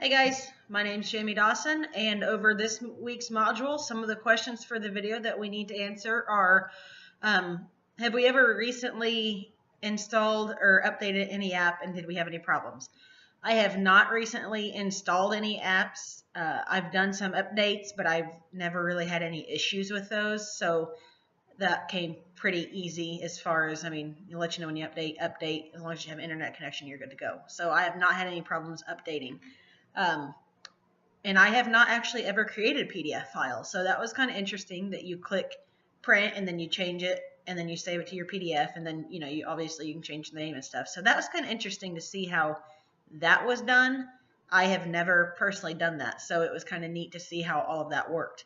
Hey guys, my name's Jamie Dawson, and over this week's module, some of the questions for the video that we need to answer are, have we ever recently installed or updated any app, and did we have any problems? I have not recently installed any apps. I've done some updates, but I've never really had any issues with those, so that came pretty easy as far as, it'll let you know when you update, as long as you have internet connection, you're good to go. So I have not had any problems updating. And I have not actually ever created a PDF file. So that was kind of interesting that you click print and then you change it and then you save it to your PDF and then, you obviously you can change the name and stuff. So that was kind of interesting to see how that was done. I have never personally done that. So it was kind of neat to see how all of that worked.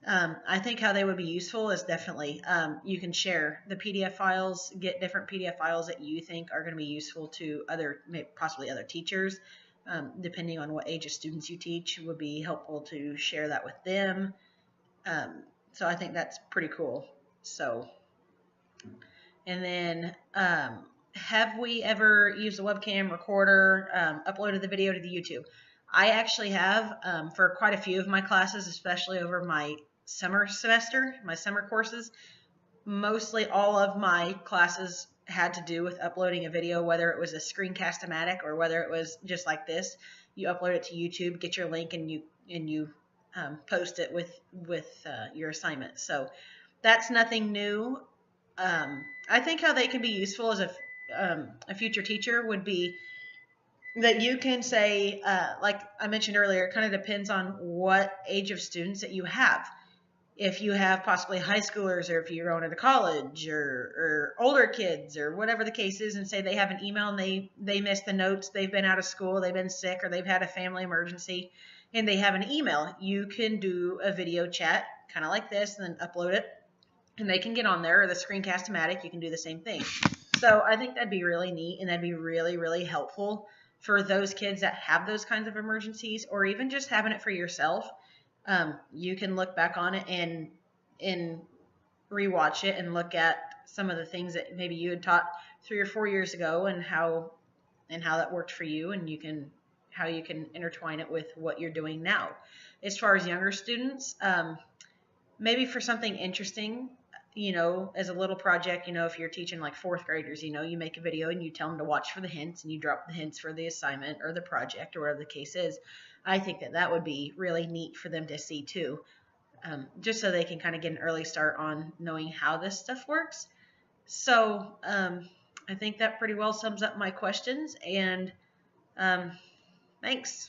I think how they would be useful is definitely you can share the PDF files, get different PDF files that you think are going to be useful to possibly other teachers. Depending on what age of students you teach, would be helpful to share that with them. So I think that's pretty cool. So, and then have we ever used a webcam recorder, uploaded the video to the YouTube? I actually have for quite a few of my classes, especially over my summer semester, my summer courses. Mostly all of my classes had to do with uploading a video, whether it was a Screencast-O-Matic or whether it was just like this. You upload it to YouTube, get your link, and you post it with your assignment. So that's nothing new. I think how they can be useful as a future teacher would be that you can say, like I mentioned earlier, it kind of depends on what age of students that you have. If you have possibly high schoolers, or if you're going to college, or older kids, or whatever the case is, and say they have an email and they missed the notes, they've been out of school, they've been sick, or they've had a family emergency, and they have an email, you can do a video chat kind of like this and then upload it, and they can get on there. Or the Screencast-O-Matic, you can do the same thing. So I think that'd be really neat, and that'd be really, really helpful for those kids that have those kinds of emergencies, or even just having it for yourself. You can look back on it and rewatch it and look at some of the things that maybe you had taught 3 or 4 years ago, and how that worked for you, and how you can intertwine it with what you're doing now. As far as younger students, maybe for something interesting, as a little project, if you're teaching like fourth graders, you make a video and you tell them to watch for the hints, and you drop the hints for the assignment or the project or whatever the case is. I think that would be really neat for them to see too, just so they can kind of get an early start on knowing how this stuff works. So I think that pretty well sums up my questions, and thanks.